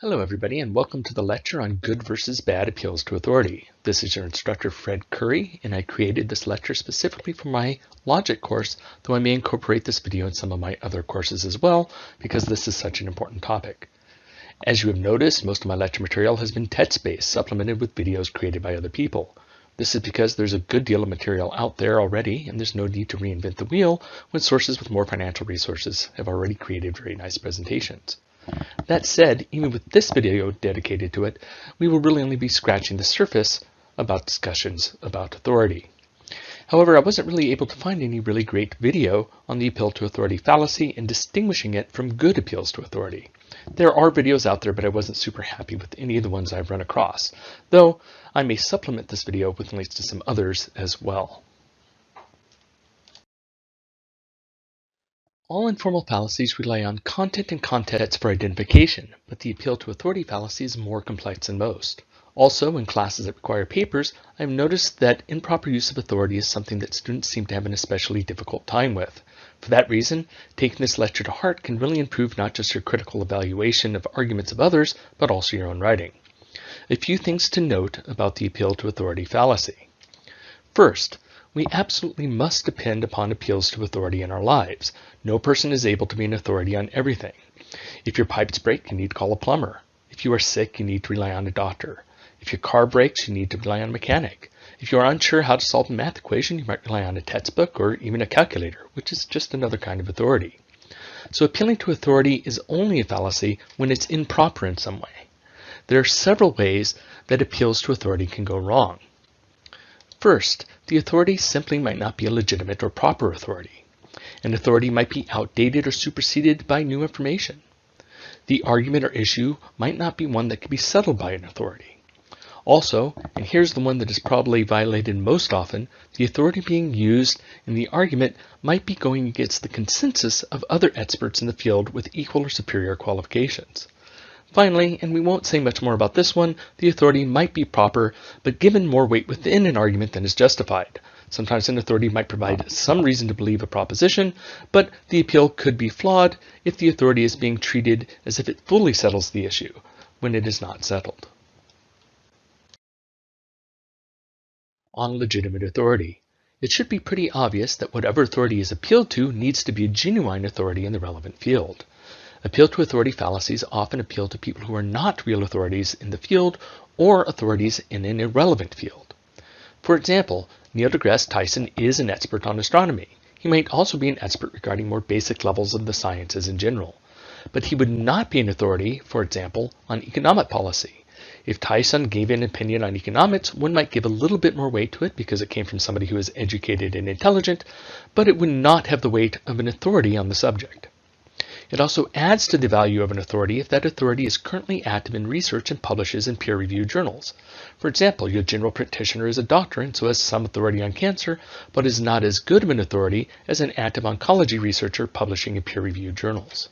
Hello everybody and welcome to the lecture on good versus bad appeals to authority. This is your instructor Fred Curry and I created this lecture specifically for my logic course, though I may incorporate this video in some of my other courses as well because this is such an important topic. As you have noticed, most of my lecture material has been text-based, supplemented with videos created by other people. This is because there's a good deal of material out there already and there's no need to reinvent the wheel when sources with more financial resources have already created very nice presentations. That said, even with this video dedicated to it, we will really only be scratching the surface about discussions about authority. However, I wasn't really able to find any really great video on the appeal to authority fallacy and distinguishing it from good appeals to authority. There are videos out there, but I wasn't super happy with any of the ones I've run across, though I may supplement this video with links to some others as well. All informal fallacies rely on content and context for identification, but the appeal to authority fallacy is more complex than most. Also, in classes that require papers, I have noticed that improper use of authority is something that students seem to have an especially difficult time with. For that reason, taking this lecture to heart can really improve not just your critical evaluation of arguments of others, but also your own writing. A few things to note about the appeal to authority fallacy. First, we absolutely must depend upon appeals to authority in our lives. No person is able to be an authority on everything. If your pipes break, you need to call a plumber. If you are sick, you need to rely on a doctor. If your car breaks, you need to rely on a mechanic. If you are unsure how to solve a math equation, you might rely on a textbook or even a calculator, which is just another kind of authority. So appealing to authority is only a fallacy when it's improper in some way. There are several ways that appeals to authority can go wrong. First, the authority simply might not be a legitimate or proper authority. An authority might be outdated or superseded by new information. The argument or issue might not be one that can be settled by an authority. Also, and here's the one that is probably violated most often, the authority being used in the argument might be going against the consensus of other experts in the field with equal or superior qualifications. Finally, and we won't say much more about this one, the authority might be proper, but given more weight within an argument than is justified. Sometimes an authority might provide some reason to believe a proposition, but the appeal could be flawed if the authority is being treated as if it fully settles the issue, when it is not settled. On legitimate authority. It should be pretty obvious that whatever authority is appealed to needs to be a genuine authority in the relevant field. Appeal to authority fallacies often appeal to people who are not real authorities in the field or authorities in an irrelevant field. For example, Neil deGrasse Tyson is an expert on astronomy. He might also be an expert regarding more basic levels of the sciences in general. But he would not be an authority, for example, on economic policy. If Tyson gave an opinion on economics, one might give a little bit more weight to it because it came from somebody who is educated and intelligent, but it would not have the weight of an authority on the subject. It also adds to the value of an authority if that authority is currently active in research and publishes in peer-reviewed journals. For example, your general practitioner is a doctor and so has some authority on cancer, but is not as good of an authority as an active oncology researcher publishing in peer-reviewed journals.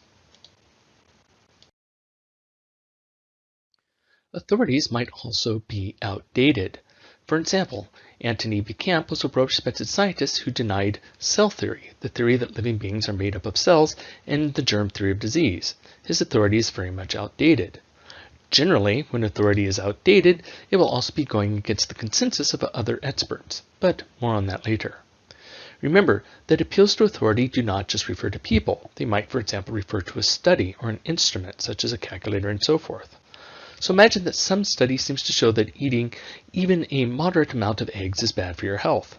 Authorities might also be outdated. For example, Antony Béchamp was a well-respected scientist who denied cell theory, the theory that living beings are made up of cells, and the germ theory of disease. His authority is very much outdated. Generally, when authority is outdated, it will also be going against the consensus of other experts, but more on that later. Remember that appeals to authority do not just refer to people. They might, for example, refer to a study or an instrument, such as a calculator and so forth. So imagine that some study seems to show that eating even a moderate amount of eggs is bad for your health.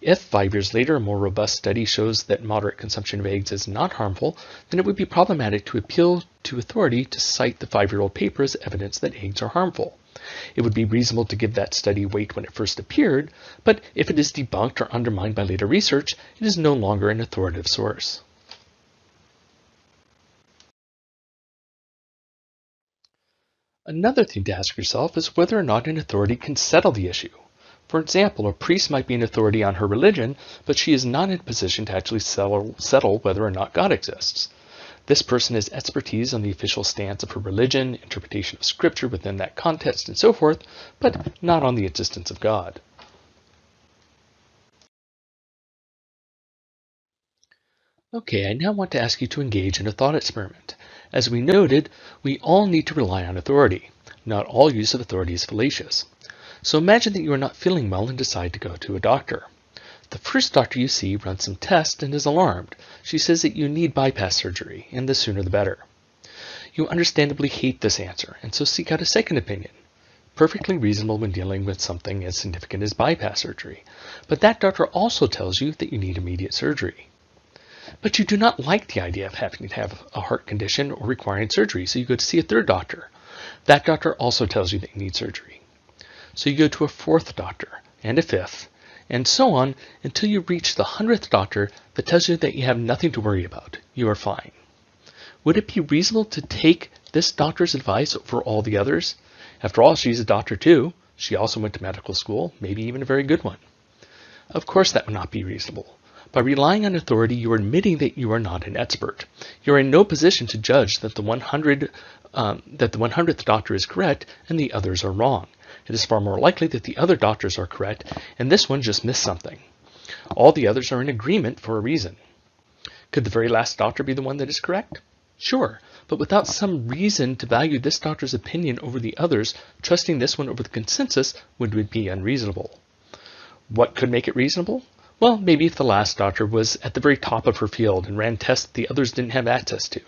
If 5 years later a more robust study shows that moderate consumption of eggs is not harmful, then it would be problematic to appeal to authority to cite the 5-year-old paper as evidence that eggs are harmful. It would be reasonable to give that study weight when it first appeared, but if it is debunked or undermined by later research, it is no longer an authoritative source. Another thing to ask yourself is whether or not an authority can settle the issue. For example, a priest might be an authority on her religion, but she is not in a position to actually settle whether or not God exists. This person has expertise on the official stance of her religion, interpretation of scripture within that context, and so forth, but not on the existence of God. Okay, I now want to ask you to engage in a thought experiment. As we noted, we all need to rely on authority. Not all use of authority is fallacious. So imagine that you are not feeling well and decide to go to a doctor. The first doctor you see runs some tests and is alarmed. She says that you need bypass surgery, and the sooner the better. You understandably hate this answer, and so seek out a second opinion. Perfectly reasonable when dealing with something as significant as bypass surgery. But that doctor also tells you that you need immediate surgery. But you do not like the idea of having to have a heart condition or requiring surgery, so you go to see a third doctor. That doctor also tells you that you need surgery. So you go to a fourth doctor, and a fifth, and so on until you reach the 100th doctor that tells you that you have nothing to worry about. You are fine. Would it be reasonable to take this doctor's advice over all the others? After all, she's a doctor too. She also went to medical school, maybe even a very good one. Of course that would not be reasonable. By relying on authority, you are admitting that you are not an expert. You are in no position to judge that the 100th doctor is correct and the others are wrong. It is far more likely that the other doctors are correct and this one just missed something. All the others are in agreement for a reason. Could the very last doctor be the one that is correct? Sure, but without some reason to value this doctor's opinion over the others, trusting this one over the consensus would be unreasonable. What could make it reasonable? Well, maybe if the last doctor was at the very top of her field and ran tests the others didn't have access to.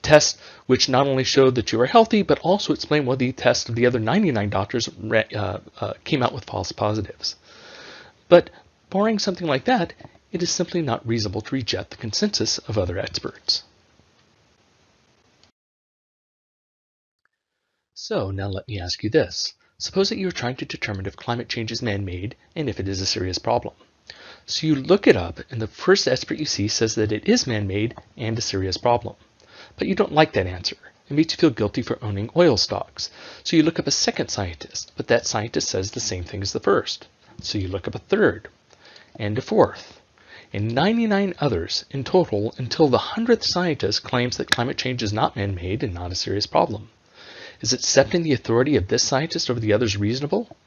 Tests which not only showed that you were healthy, but also explained why the tests of the other 99 doctors came out with false positives. But barring something like that, it is simply not reasonable to reject the consensus of other experts. So now let me ask you this. Suppose that you are trying to determine if climate change is man-made and if it is a serious problem. So you look it up and the first expert you see says that it is man-made and a serious problem. But you don't like that answer. It makes you feel guilty for owning oil stocks. So you look up a second scientist, but that scientist says the same thing as the first. So you look up a third and a fourth and 99 others in total until the 100th scientist claims that climate change is not man-made and not a serious problem. Is accepting the authority of this scientist over the others reasonable?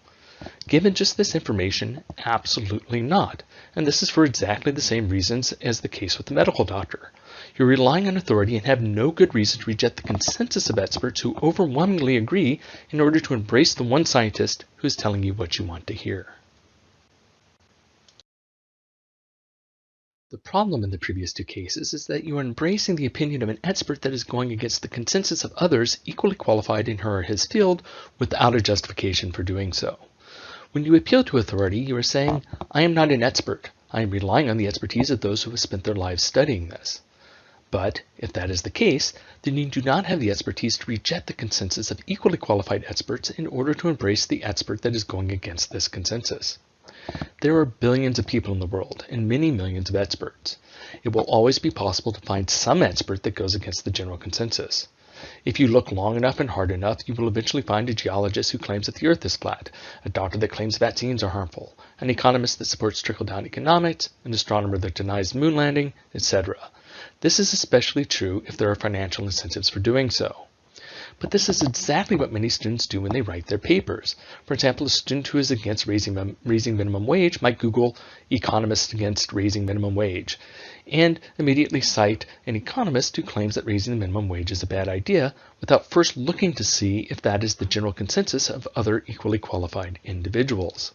Given just this information, absolutely not. And this is for exactly the same reasons as the case with the medical doctor. You're relying on authority and have no good reason to reject the consensus of experts who overwhelmingly agree in order to embrace the one scientist who is telling you what you want to hear. The problem in the previous two cases is that you are embracing the opinion of an expert that is going against the consensus of others equally qualified in her or his field without a justification for doing so. When you appeal to authority, you are saying, I am not an expert. I am relying on the expertise of those who have spent their lives studying this. But if that is the case, then you do not have the expertise to reject the consensus of equally qualified experts in order to embrace the expert that is going against this consensus. There are billions of people in the world and many millions of experts. It will always be possible to find some expert that goes against the general consensus. If you look long enough and hard enough, you will eventually find a geologist who claims that the earth is flat, a doctor that claims vaccines are harmful, an economist that supports trickle-down economics, an astronomer that denies moon landing, etc. This is especially true if there are financial incentives for doing so. But this is exactly what many students do when they write their papers. For example, a student who is against raising minimum wage might Google economists against raising minimum wage and immediately cite an economist who claims that raising the minimum wage is a bad idea without first looking to see if that is the general consensus of other equally qualified individuals.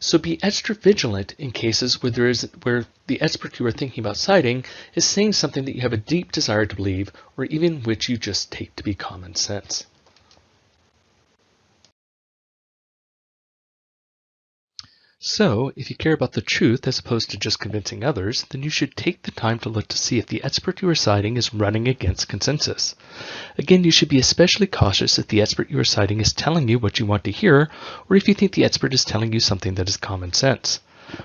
So be extra vigilant in cases where the expert you are thinking about citing is saying something that you have a deep desire to believe, or even which you just take to be common sense. So, if you care about the truth as opposed to just convincing others, then you should take the time to look to see if the expert you are citing is running against consensus. Again, you should be especially cautious if the expert you are citing is telling you what you want to hear, or if you think the expert is telling you something that is common sense.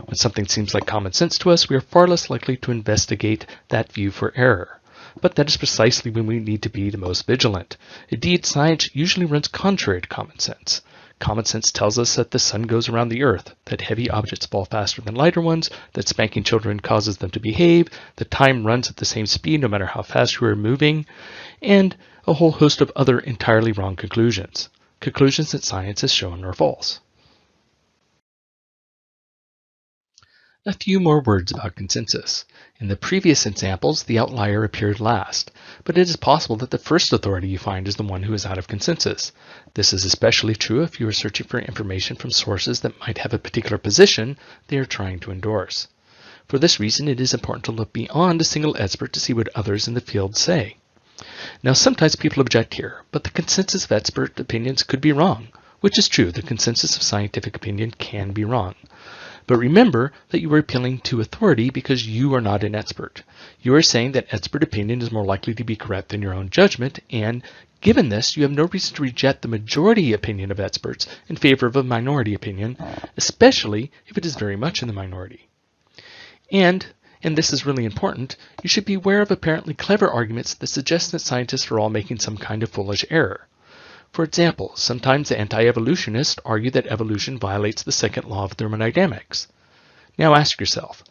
When something seems like common sense to us, we are far less likely to investigate that view for error. But that is precisely when we need to be the most vigilant. Indeed, science usually runs contrary to common sense. Common sense tells us that the sun goes around the earth, that heavy objects fall faster than lighter ones, that spanking children causes them to behave, that time runs at the same speed no matter how fast you are moving, and a whole host of other entirely wrong conclusions. Conclusions that science has shown are false. A few more words about consensus. In the previous examples, the outlier appeared last, but it is possible that the first authority you find is the one who is out of consensus. This is especially true if you are searching for information from sources that might have a particular position they are trying to endorse. For this reason, it is important to look beyond a single expert to see what others in the field say. Now, sometimes people object here, but the consensus of expert opinions could be wrong, which is true. The consensus of scientific opinion can be wrong. But remember that you are appealing to authority because you are not an expert. You are saying that expert opinion is more likely to be correct than your own judgment, and given this, you have no reason to reject the majority opinion of experts in favor of a minority opinion, especially if it is very much in the minority. And this is really important, you should be aware of apparently clever arguments that suggest that scientists are all making some kind of foolish error. For example, sometimes the anti-evolutionists argue that evolution violates the second law of thermodynamics. Now ask yourself,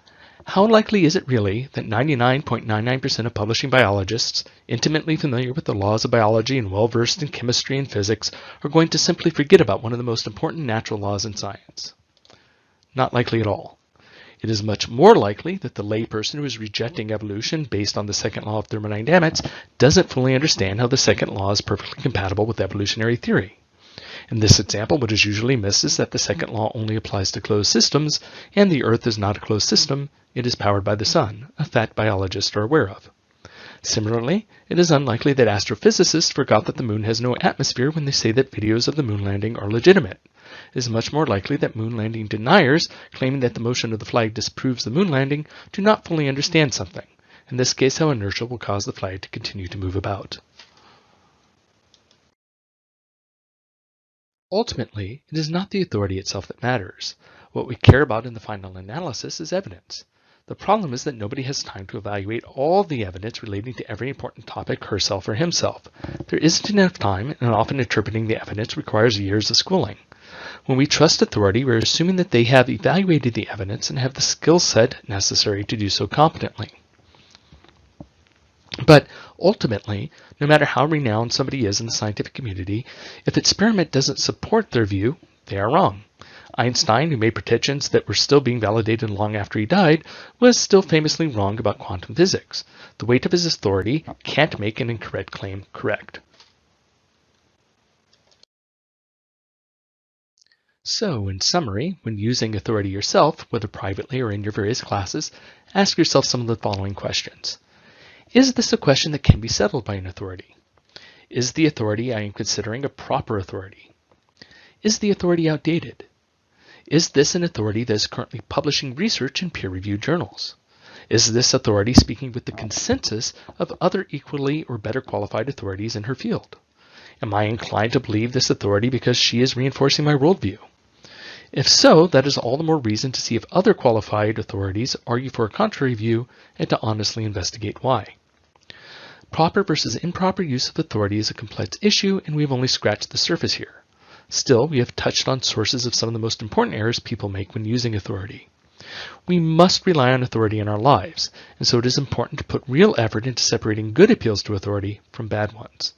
how likely is it really that 99.99% of publishing biologists, intimately familiar with the laws of biology and well-versed in chemistry and physics, are going to simply forget about one of the most important natural laws in science? Not likely at all. It is much more likely that the layperson who is rejecting evolution based on the second law of thermodynamics doesn't fully understand how the second law is perfectly compatible with evolutionary theory. In this example, what is usually missed is that the second law only applies to closed systems, and the Earth is not a closed system, it is powered by the sun, a fact biologists are aware of. Similarly, it is unlikely that astrophysicists forgot that the moon has no atmosphere when they say that videos of the moon landing are legitimate. It is much more likely that moon landing deniers, claiming that the motion of the flag disproves the moon landing, do not fully understand something, in this case how inertia will cause the flag to continue to move about. Ultimately, it is not the authority itself that matters. What we care about in the final analysis is evidence. The problem is that nobody has time to evaluate all the evidence relating to every important topic herself or himself. There isn't enough time, and often interpreting the evidence requires years of schooling. When we trust authority, we're assuming that they have evaluated the evidence and have the skill set necessary to do so competently. But ultimately, no matter how renowned somebody is in the scientific community, if experiment doesn't support their view, they are wrong. Einstein, who made pretensions that were still being validated long after he died, was still famously wrong about quantum physics. The weight of his authority can't make an incorrect claim correct. So, in summary, when using authority yourself, whether privately or in your various classes, ask yourself some of the following questions. Is this a question that can be settled by an authority? Is the authority I am considering a proper authority? Is the authority outdated? Is this an authority that is currently publishing research in peer-reviewed journals? Is this authority speaking with the consensus of other equally or better qualified authorities in her field? Am I inclined to believe this authority because she is reinforcing my worldview? If so, that is all the more reason to see if other qualified authorities argue for a contrary view and to honestly investigate why. Proper versus improper use of authority is a complex issue, and we have only scratched the surface here. Still, we have touched on sources of some of the most important errors people make when using authority. We must rely on authority in our lives, and so it is important to put real effort into separating good appeals to authority from bad ones.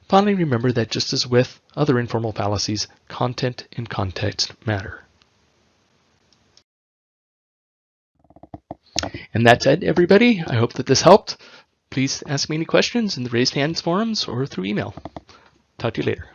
Finally, remember that just as with other informal fallacies, content and context matter. And that's it, everybody. I hope that this helped. Please ask me any questions in the raised hands forums or through email. Talk to you later.